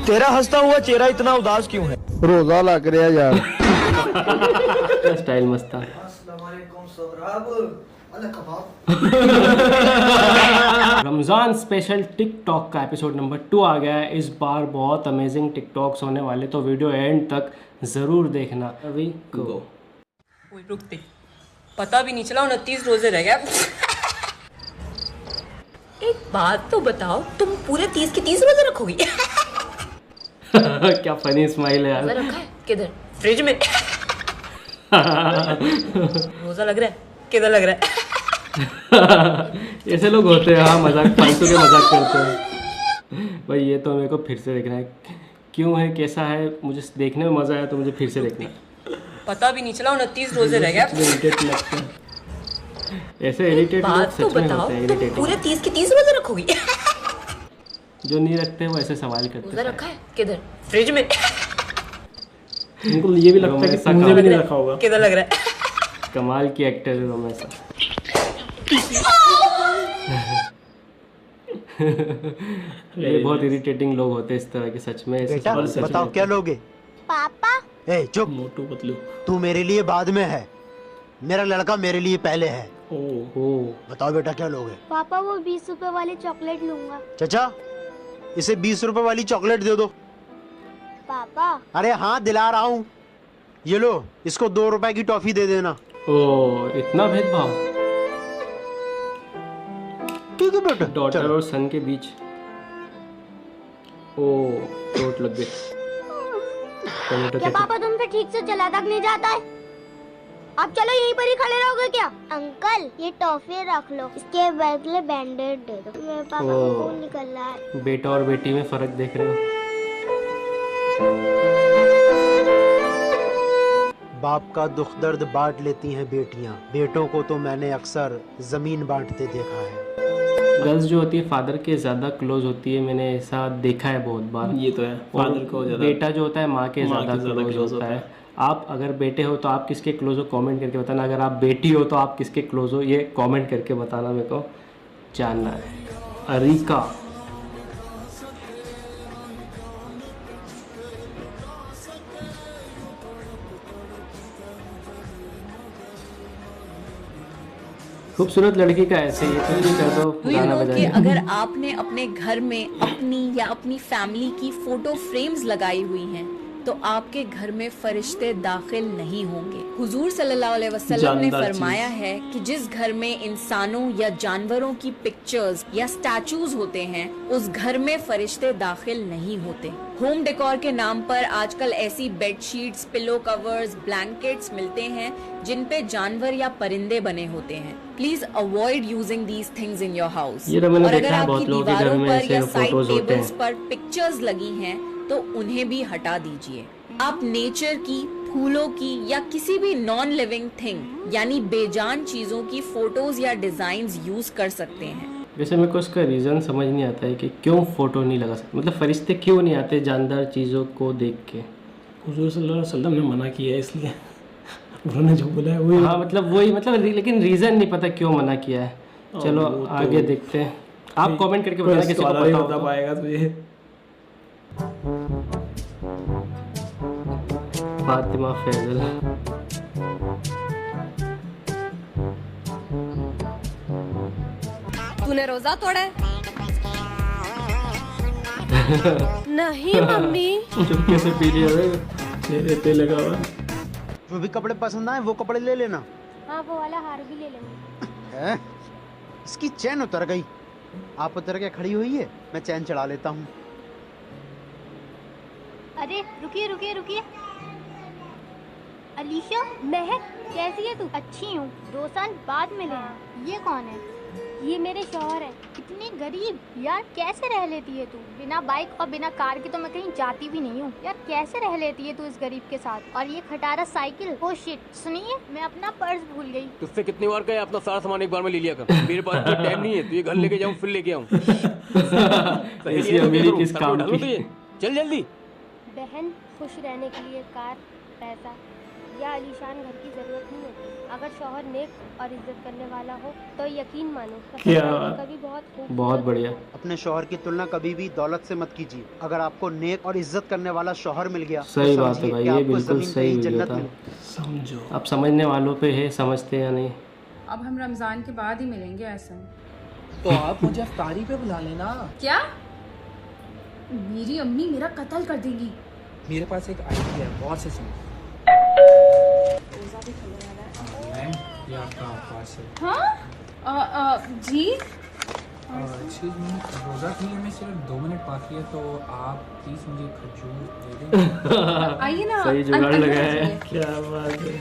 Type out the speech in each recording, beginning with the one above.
तेरा हंसता हुआ चेहरा इतना उदास क्यों है? रोजा लग रहा यार। स्टाइल मस्त था। रमजान स्पेशल टिकटॉक का एपिसोड नंबर 2 आ गया है। इस बार बहुत अमेजिंग टिकटॉक्स होने वाले, तो वीडियो एंड तक जरूर देखना। अभी गो। रुकते पता भी नहीं चला 29 रोजे रह गया। एक बात तो बताओ, तुम पूरे 30 के 30 रोजे रखोगी? क्या फनी स्माइल है यार। रोजा रखा है किधर? फ्रिज में। रोजा लग रहा है किधर लग रहा है? ऐसे लोग होते हैं। हाँ, मजाक फालतू के मजाक करते हैं भाई। ये तो मेरे को फिर से देखना है, क्यों है कैसा है। मुझे देखने में मजा आया तो मुझे फिर से देखना है। पता भी नहीं चला 29 रोजे रह गया। इरिटेट लगता है ऐसे। इरिटेट लोग बात तो सच में बताओ, होते हैं तुम इरिटेटिंग। पूरे 30 के 30 रोजे रखोगी? जो नहीं रखते वो ऐसे सवाल करते रोजा हैं। रखा है किधर? फ्रिज में। उनको ये भी लगता है कि तुमने भी नहीं रखा होगा। किधर लग रहा है? कमाल की एक्टर है रोमेसा। ये बहुत इरिटेटिंग लोग होते हैं इस तरह के, सच में। ऐसे बेटा सवाल सच में बताओ होते क्या हैं। लोगे? पापा। ए चुप, मोटू पतलू। तू मेरे लिए बाद में है, मेरा लड़का मेरे लिए पहले है। ओ बताओ बेटा क्या लोगे? पापा वो 20 रुपए वाली चॉकलेट लूंगा। चाचा इसे 20 रुपए वाली चॉकलेट दे दो। पापा। अरे हाँ दिला रहा हूँ, ये लो, इसको 2 रुपए की टॉफी दे देना। ओ, इतना भेदभाव ठीक है बेटा। डॉटर चलो। और सन के बीच। ओ, चोट लग गई। टमाटो क्या केचप। पापा तुमसे ठीक से चला तक नहीं जाता है? आप चलो यहीं पर ही खड़े रहोगे क्या? अंकल ये टॉफी रख लो, इसके बदले बैंडेड दे दो। मेरे पापा को ओ। खून निकल रहा है। बेटा और बेटी में फर्क देख रहे हो? बाप का दुख दर्द बांट लेती हैं बेटियां, बेटों को तो मैंने अक्सर जमीन बांटते देखा है। गर्ल्स जो होती है फादर के ज़्यादा क्लोज होती है, मैंने ऐसा देखा है बहुत बार। ये तो है, और फादर को ज्यादा। बेटा जो होता है माँ के माँ ज़्यादा के ज़्यादा क्लोज close होता होता है। आप अगर बेटे हो तो आप किसके क्लोज हो कमेंट करके बताना। अगर आप बेटी हो तो आप किसके क्लोज हो, ये कमेंट करके बताना, मेरे को जानना है। अरिका खूबसूरत लड़की का ऐसे ये कुछ भी कर दो, Do you गाना know बजा कि दो। अगर आपने अपने घर में अपनी या अपनी फैमिली की फोटो फ्रेम्स लगाई हुई हैं तो आपके घर में फरिश्ते दाखिल नहीं होंगे। हुजूर सल्लल्लाहु अलैहि वसल्लम ने जानदार फरमाया है कि जिस घर में इंसानों या जानवरों की पिक्चर्स या स्टैचूज होते हैं उस घर में फरिश्ते दाखिल नहीं होते। होम डेकोर के नाम पर आजकल ऐसी बेडशीट्स, पिलो कवर्स, ब्लैंकेट्स मिलते हैं जिन पे जानवर या परिंदे बने होते हैं। Please avoid using these things in your house. ये तो मैंने और अगर देखा है बहुत आपकी लोगों के घर दीवारों में पर ऐसे या साइड फोटोज होते टेबल्स हैं। पर पिक्चर्स लगी हैं तो उन्हें भी हटा दीजिए। आप नेचर की, फूलों की या किसी भी नॉन लिविंग थिंग यानी बेजान चीजों की फोटोज या डिजाइन्स यूज कर सकते हैं। वैसे मेरे को उसका रीज़न समझ नहीं आता है कि क्यों फ़ोटो नहीं लगा सकते। मतलब फरिश्ते क्यों नहीं आते जानदार चीज़ों को देख के? हुजूर सल्लल्लाहु अलैहि वसल्लम ने मना किया है, इसलिए उन्होंने जो बोला है वही। हाँ मतलब वही, मतलब लेकिन रीज़न नहीं पता क्यों मना किया है। चलो वो तो आगे देखते हैं। आप कमेंट करके बताना किसी को नहीं पता बता हो। पाएगा तुझे। फातिमा फैजल। तूने रोजा तोड़ा है? नहीं मम्मी। चुपके से पी लिया है। मेरे पे लगा हुआ। जो भी कपड़े पसंद आए वो कपड़े ले लेना। हाँ वो वाला हार भी ले लेंगे। है? इसकी चैन उतर गई। आप उतर के खड़ी हुई है, मैं चैन चढ़ा लेता हूँ। अरे रुकिए रुकिए रुकिए। अलीशा, महक कैसी है तू? अच्छी हूँ, 2 साल बाद मिले हैं। ये कौन है? ये मेरे शौहर है। इतनी गरीब यार, कैसे रह लेती है तू? बिना बाइक और बिना कार के तो मैं कहीं जाती भी नहीं हूँ यार। कैसे रह लेती है तू इस गरीब के साथ? और ये खटारा साइकिल। ओ शिट, सुनिए मैं अपना पर्स भूल गई। तुझसे कितनी बार कहे अपना सारा सामान एक बार में ले लिया कर। मेरे पास तो टाइम नहीं है, तू ये घर लेके जाऊँ फिर लेके आऊँ। ऐसी अमीरी किस काम की? चल जल्दी। बहन खुश रहने के लिए कार, पैसा, या आलीशान घर की जरूरत नहीं होती। अगर शौहर नेक और इज्जत करने वाला हो तो यकीन मानो क्या कभी बहुत बढ़िया। अपने शौहर की तुलना कभी भी दौलत से मत कीजिए। अगर आपको नेक और इज्जत करने वाला शौहर मिल गया सही तो बात है समझिए भाई, कि ये आपको बिल्कुल जमीन सही कहीं वीडियो जन्नत था। मिल। समझो अब समझने वालों पे है, समझते या नहीं। अब हम रमजान के बाद ही मिलेंगे ऐसा। तो आप मुझे अफ्तारी पे बुला लेना। क्या? मेरी अम्मी मेरा कत्ल कर देगी। मेरे पास एक आइडिया है, बहुत से सुनो। ये आपका पार्सल। हाँ जी। एक्सक्यूज मी, रोज़ा खुलने में सिर्फ 2 मिनट बाकी है, तो आप प्लीज़ मुझे खजूर दे दें। आइए ना। सही जुगाड़ लगा है, क्या बात है,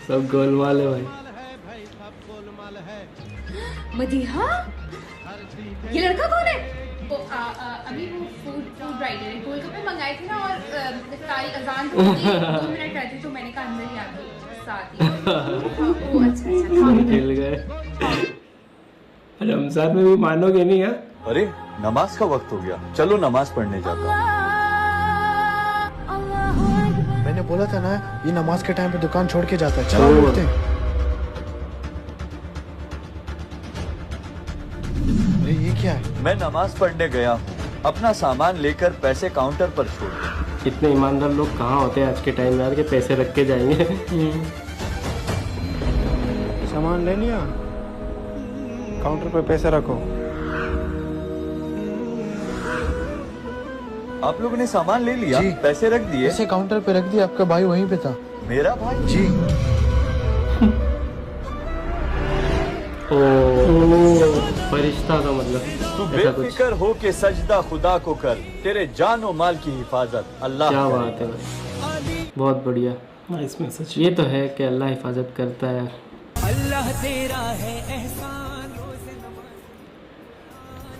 सब गोलमाल है भाई। मदीहा, ये लड़का कौन है? अभी वो फूड राइटर है। गोलगप्पे मंगाए थे ना और इफ्तारी अजान को 2 मिनट रहते तो मैंने कहा अंदर ही आ गई साथ ही। वो अच्छा खेल गए। रमजान में भी मानोगे नहीं है? अरे नमाज का वक्त हो गया, चलो नमाज पढ़ने जाता हूँ। मैंने बोला था ना, ये नमाज के टाइम पे दुकान छोड़ के जाता है। चलो उठते हैं। अरे ये क्या है? मैं नमाज पढ़ने गया हूँ, अपना सामान लेकर पैसे काउंटर पर छोड़ दो। इतने ईमानदार लोग कहाँ होते हैं आज के टाइम में यार, के पैसे रख के जाएंगे। सामान ले लिया, काउंटर पे पैसे रखो। आप लोगों ने सामान ले लिया? जी। पैसे रख दिए? पैसे काउंटर पे रख दिए, आपका भाई वहीं पे था। मेरा भाई? जी। फरिश्ता का मतलब तू ऐसा कुछ। बेफिक्र हो के सजदा खुदा को कर, तेरे जान और माल की हिफाजत अल्लाह क्या करे। बात है भाई, बहुत बढ़िया। Nice message. ये तो है कि अल्लाह हिफाजत करता है यार। अल्लाह तेरा है एहसान, रोज़े नमाज़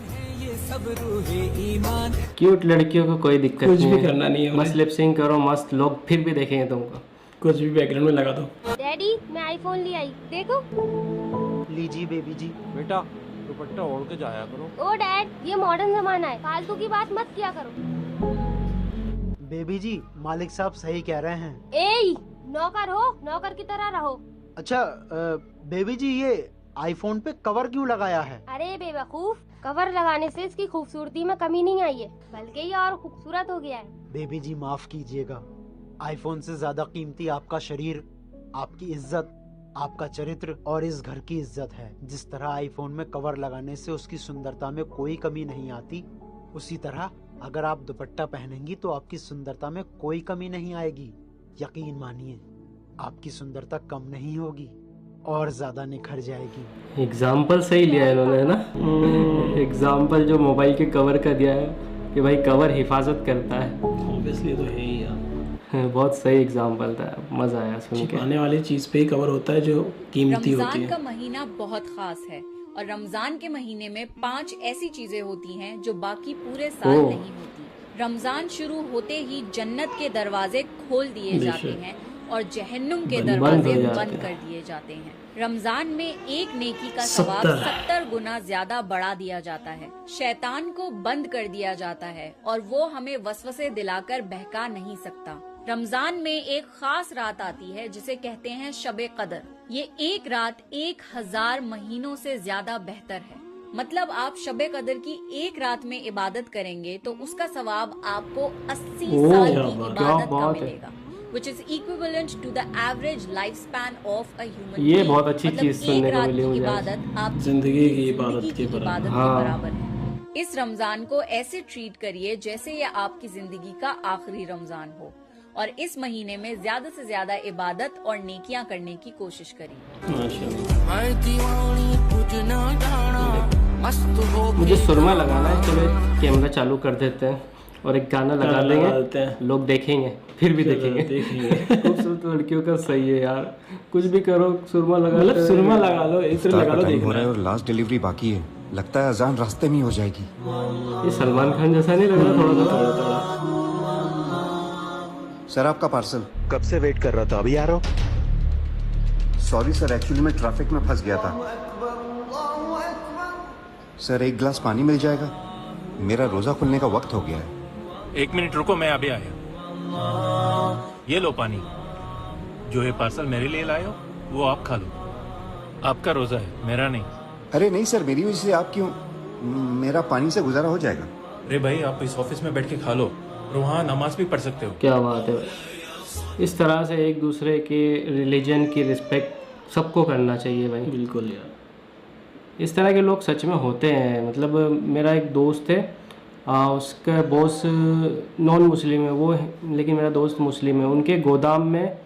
है, ये सब रूहे ईमान। क्यूट लड़कियों को कोई दिक्कत कुछ नहीं भी है, करना नहीं है मस्त लिप सिंक करो, मस्त लोग फिर भी देखेंगे तुमको। कुछ भी बैकग्राउंड में लगा दो। डैडी मैं आईफोन ले आई, देखो। लीजिए बेबी जी। बेटा दुपट्टा ओढ़ के जाया करो। ओ डैड, ये मॉडर्न जमाना है, फालतू की बात मत किया करो। बेबी जी, मालिक साहब सही कह रहे हैं। ए नौकर हो, नौकर की तरह रहो। अच्छा बेबी जी, ये आईफोन पे कवर क्यों लगाया है? अरे बेवकूफ, कवर लगाने से इसकी खूबसूरती में कमी नहीं आई है, बल्कि ये और खूबसूरत हो गया है। बेबी जी माफ कीजिएगा, आईफोन से ज्यादा कीमती आपका शरीर, आपकी इज्जत, आपका चरित्र और इस घर की इज्जत है। जिस तरह आईफोन में कवर लगाने से उसकी सुंदरता में कोई कमी नहीं आती, उसी तरह अगर आप दुपट्टा पहनेंगी तो आपकी सुंदरता में कोई कमी नहीं आएगी। यकीन मानिए, आपकी सुंदरता कम नहीं होगी और ज्यादा निखर जाएगी। एग्जाम्पल सही लिया है इन्होंने, है ना? एग्जाम्पल जो मोबाइल के कवर का दिया है कि भाई कवर हिफाजत करता है। ऑब्वियसली तो है ही यार। बहुत सही एग्जाम्पल था, मजा आया सुन के। छिपाने वाली चीज पे ही कवर होता है जो कीमती होती रमजान है। का महीना बहुत खास है और रमजान के महीने में 5 ऐसी चीजें होती हैं जो बाकी पूरे साल ओह। नहीं होती। रमजान शुरू होते ही जन्नत के दरवाजे खोल दिए जाते हैं और जहन्नुम के बंद दरवाजे हो जाते बंद हैं। कर दिए जाते हैं। रमजान में एक नेकी का सवाब 70 गुना ज्यादा बढ़ा दिया जाता है। शैतान को बंद कर दिया जाता है और वो हमें वसवसे दिलाकर बहका नहीं सकता। रमजान में एक खास रात आती है जिसे कहते हैं शबे कदर। ये एक रात 1000 महीनों से ज्यादा बेहतर है। मतलब आप शबे कदर की एक रात में इबादत करेंगे तो उसका सवाब आपको 80 साल की इबादत का मिलेगा, which is equivalent to the average lifespan of a human being। ये बहुत अच्छी चीज मतलब सुनने एक को रात मिली की मुझे। इबादत आप जिंदगी की इबादत के इबादत बराबर। के हाँ। बराबर है। इस रमजान को ऐसे ट्रीट करिए जैसे ये आपकी जिंदगी का आखिरी रमजान हो और इस महीने में ज्यादा से ज्यादा इबादत और नेकियां करने की कोशिश करिए। मुझे सुरमा लगाना है, चलो कैमरा चालू कर देते हैं और एक गाना लगा गाना लगा देते देंगे, हैं। लोग देखेंगे फिर भी देखेंगे। खूबसूरत लड़कियों का सही है यार, कुछ भी करो सुरमा लगा, मतलब सुरमा लगा लो, इत्र लगा लो, हो देखना रहा है है। और लास्ट डिलीवरी बाकी है। लगता है अजान रास्ते में ही हो जाएगी। ये सलमान खान जैसा नहीं लग रहा थोड़ा सा? सर आपका पार्सल। कब से वेट कर रहा था, अभी आ रहा हूँ। सॉरी सर, एक्चुअली मैं ट्रैफिक में फंस गया था। सर एक गिलास पानी मिल जाएगा? मेरा रोजा खुलने का वक्त हो गया है। 1 मिनट रुको, मैं अभी आया। ये लो पानी। जो ये पार्सल मेरे लिए लाए हो वो आप खा लो, आपका रोजा है, मेरा नहीं। अरे नहीं सर, मेरी वजह से आप क्यों, मेरा पानी से गुजारा हो जाएगा। अरे भाई आप इस ऑफिस में बैठ के खा लो और वहाँ नमाज भी पढ़ सकते हो। क्या बात है भाई, इस तरह से एक दूसरे के रिलीजन की रिस्पेक्ट सबको करना चाहिए भाई। बिल्कुल यार, इस तरह के लोग सच में होते हैं। मतलब मेरा एक दोस्त है, उसका बॉस नॉन मुस्लिम है वो, लेकिन मेरा दोस्त मुस्लिम है। उनके गोदाम में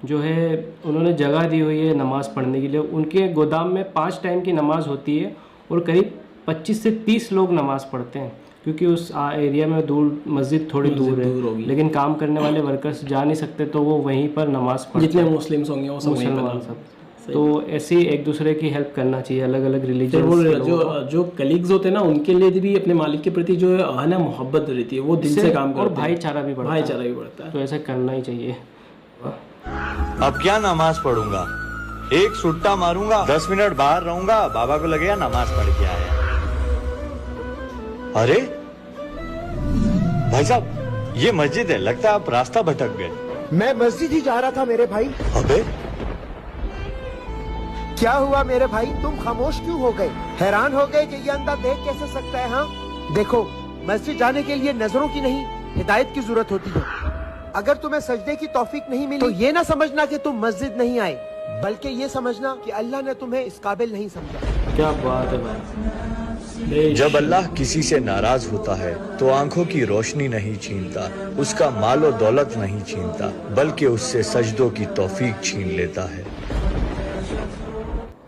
जो है उन्होंने जगह दी हुई है नमाज़ पढ़ने के लिए। उनके गोदाम में 5 टाइम की नमाज़ होती है और करीब 25 से 30 लोग नमाज़ पढ़ते हैं, क्योंकि उस एरिया में दूर मस्जिद थोड़ी दूर है, लेकिन काम करने वाले वर्कर्स जा नहीं सकते तो वो वहीं पर नमाज़ पढ़ते हैं। जितने मुस्लिम्स होंगे वो सब वहीं पर सब। तो ऐसे ही एक दूसरे की हेल्प करना चाहिए, अलग अलग रिलीजन। जो कलीग्स होते हैं ना, उनके लिए भी अपने मालिक के प्रति जो है ना मोहब्बत रहती है, वो दिल से काम करते हैं, और भाईचारा भी बढ़ता है। तो ऐसा करना ही चाहिए। अब क्या नमाज पढ़ूंगा, एक सुट्टा मारूंगा, 10 मिनट बाहर रहूंगा, बाबा को लगेगा नमाज पढ़ के आया। अरे भाई साहब, ये मस्जिद है, लगता है आप रास्ता भटक गए। मैं मस्जिद ही जा रहा था मेरे भाई। अबे क्या हुआ मेरे भाई, तुम खामोश क्यों हो गए? हैरान हो गए कि ये अंधा देख कैसे सकता है? हाँ देखो, मस्जिद जाने के लिए नजरों की नहीं हिदायत की जरूरत होती है। अगर तुम्हें सजदे की तौफीक नहीं मिली तो ये ना समझना कि तुम मस्जिद नहीं आए, बल्कि ये समझना कि अल्लाह ने तुम्हें इस काबिल नहीं समझा। क्या बात है भाई। जब अल्लाह किसी से नाराज होता है तो आंखों की रोशनी नहीं छीनता, उसका माल और दौलत नहीं छीनता, बल्कि उससे सजदों की तौफीक छीन लेता है।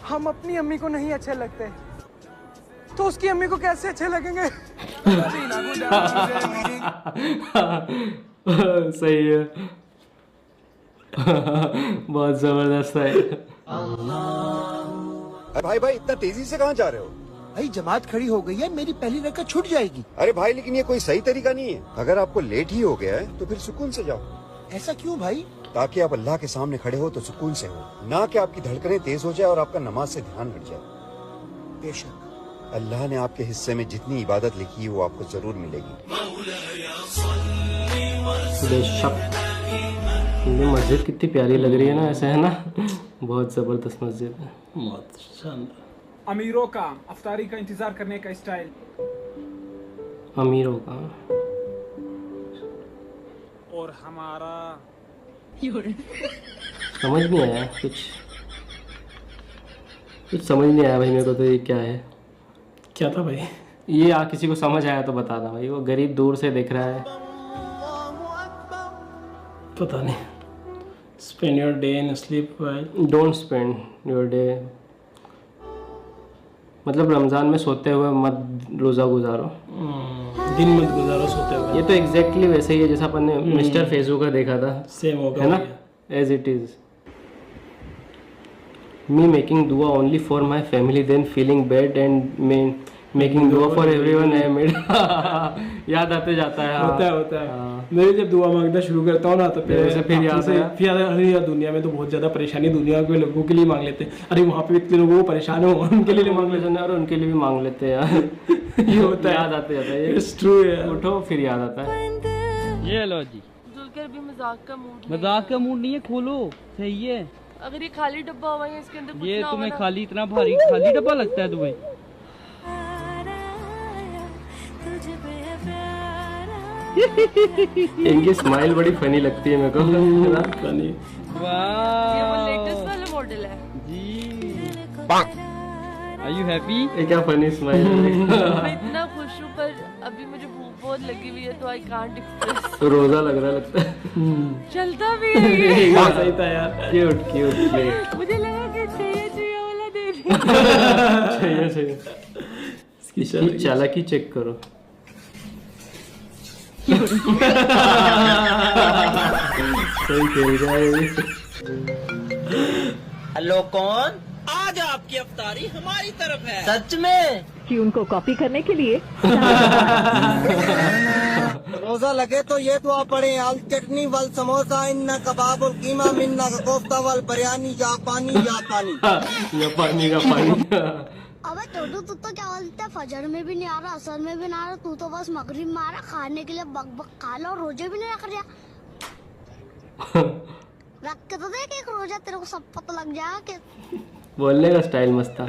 हम अपनी अम्मी को नहीं अच्छे लगते तो उसकी अम्मी को कैसे अच्छे लगेंगे? सही है। बहुत जबरदस्त है। भाई भाई इतना तेजी से कहाँ जा रहे हो? भाई जमात खड़ी हो गई है, मेरी पहली रकअत छूट जाएगी। अरे भाई लेकिन ये कोई सही तरीका नहीं है। अगर आपको लेट ही हो गया है तो फिर सुकून से जाओ। ऐसा क्यों भाई? ताकि आप अल्लाह के सामने खड़े हो तो सुकून से हो, ना कि आपकी धड़कनें तेज हो जाए और आपका नमाज से ध्यान हट जाए। बेशक अल्लाह ने आपके हिस्से में जितनी इबादत लिखी है वो आपको जरूर मिलेगी। बेशक। ये मस्जिद कितनी प्यारी लग रही है ना, ऐसे है ना, बहुत जबरदस्त मस्जिद है, बहुत शानदार। अमीरों का अफ्तारी का इंतजार करने का स्टाइल। अमीरों का और हमारा समझ नहीं आया, कुछ समझ नहीं आया भाई मेरे को। तो ये क्या है? क्या था भाई ये? किसी को समझ आया तो बता दो भाई। वो गरीब दूर से देख रहा है, पता नहीं। Spend your day in sleep well, don't spend your day, मतलब रमज़ान में सोते हुए मत रोज़ा गुजारो, दिन मत गुजारो सोते हुए। ये तो एग्जैक्टली वैसे ही है जैसा अपन ने मिस्टर फेजू का देखा था, सेम होगा है ना, as it is. Me making दुआ only for my family then feeling bad and making दुआ फॉर एवरीवन आई मेड। याद आते जाता है। होता है। मैं जब दुआ मांगना शुरू करता हूँ ना तो फिर याद अरे यार दुनिया में तो बहुत ज़्यादा परेशानी, दुनिया के लोगों के लिए मांग लेते हैं। अरे वहाँ पे इतने लोगों को परेशान हो, उनके लिए मांग लेते हैं, और उनके लिए भी मांग लेते हैं यार। ये होता है, याद आते जाता है। इट्स ट्रू यार। उठो फिर याद आता है। ये लो जी, जुलकर भी मजाक का मूड नहीं है, खोलो सही है। अगर ये खाली डब्बा हुआ है इसके अंदर कुछ ये ना तुम्हें होगा खाली इतना भारी खाली डब्बा लगता है तुम्हें? इनकी स्माइल बड़ी फनी लगती है मेरे को। फनी। ये वो लेटेस्ट वाला मॉडल है जी। Are you happy? ये क्या फनी स्माइल है। मैं इतना खुश हूँ पर अभी मुझे भूख बहुत लगी हुई है तो आई कांट एक्सप्रेस। रोजा लग रहा लगता है। चलता भी है ये। सही था यार। क्यूट। मुझे लगा कि चाहिए वाला दे दी। चाहिए। इसकी चालाकी चेक करो। सही खेल रहा है। हेलो कौन? आज आपकी अफ्तारी हमारी तरफ है। सच में? कि उनको कॉपी करने के लिए। रोजा लगे तो ये दुआ पढ़े, आल चटनी वल समोसा इन्ना कबाब और कीमा मिन्ना का कोफ्ता वल बिरयानी या पानी या पानी। या पानी का पानी। अबे तू तो क्या बोलता है, फजर में भी नहीं आ रहा, असर में भी नहीं आ रहा, तू तो बस मगरिब में आ रहा, खाने के लिए बक बक खा लो, रोजे भी नहीं रख रहा। रख के तो देख एक रोजा, तेरे को सब पता लग जाएगा कि बोलने का स्टाइल मस्त था।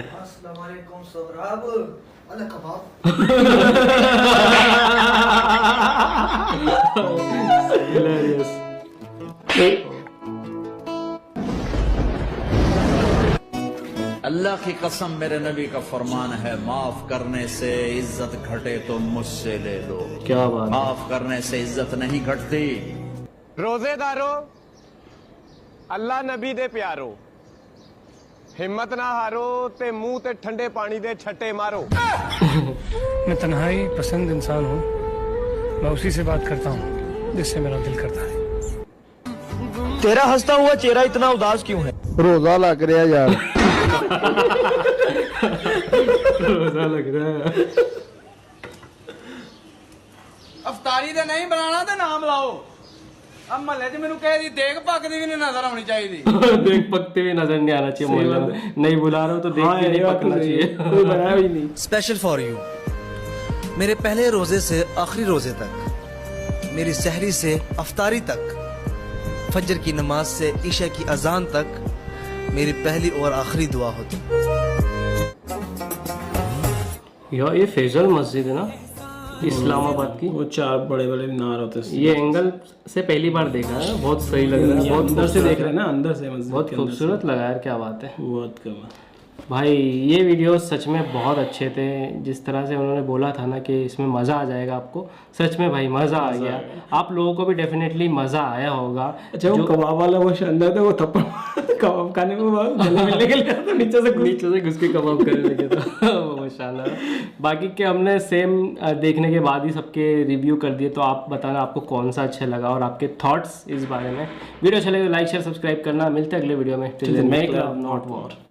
अल्लाह की कसम, मेरे नबी का फरमान है, माफ करने से इज्जत घटे तो मुझसे ले लो। क्या बात, माफ करने से इज्जत नहीं घटती। रोजेदारो, अल्लाह नबी दे प्यारो, हिम्मत ना हारो ते मुंह ते ठंडे पानी दे छट्टे मारो। मैं तन्हाई पसंद इंसान हूँ, मैं उसी से बात करता हूँ जिससे मेरा दिल करता है। तेरा हंसता हुआ चेहरा इतना उदास क्यों है? रोजा लग रहा है यार। रोजा लग रहा है। अफतारी दे नहीं बनाना ते नाम लाओ। अब महल्ले च मैनू कह दी देख पकदी भी नहीं नजर आनी चाहिए। देख पकते हुए नजर नहीं आना चाहिए मोहल्ले में। नहीं बुला रहे हो तो देख के नहीं पकना चाहिए। कोई बनाया भी नहीं। स्पेशल फॉर यू, मेरे पहले रोजे से आखिरी रोजे तक, मेरी सहरी से अफ्तारी तक, फजर की नमाज से ईशा की अजान तक मेरी पहली और आखिरी दुआ होती। यार ये फैजल मस्जिद है ना, इस्लामाबाद की। वो 4 बड़े बड़े मीनार होते हैं। ये एंगल से पहली बार देखा है, बहुत सही लग रहा है। बहुत अंदर से देख रहे हैं ना, अंदर से मस्जिद बहुत खूबसूरत लगा यार, क्या बात है। बहुत कमाल भाई। ये वीडियो सच में बहुत अच्छे थे। जिस तरह से उन्होंने बोला था ना कि इसमें मज़ा आ जाएगा आपको, सच में भाई मज़ा आ गया। आप लोगों को भी डेफिनेटली मज़ा आया होगा। अच्छा वो कबाब वाला वो शानदार था, वो थप्पड़ कबाब खाने में गले मिलने के लिए तो नीचे से घुस के कबाब करने लगे था। वो शानदार। बाकी के हमने सेम देखने के बाद ही सबके रिव्यू कर दिए, तो आप बताना आपको कौन सा अच्छा लगा और आपके थॉट्स इस बारे में। वीडियो अच्छा लगे तो लाइक शेयर सब्सक्राइब करना। मिलते हैं अगले वीडियो में। Till then make love not war.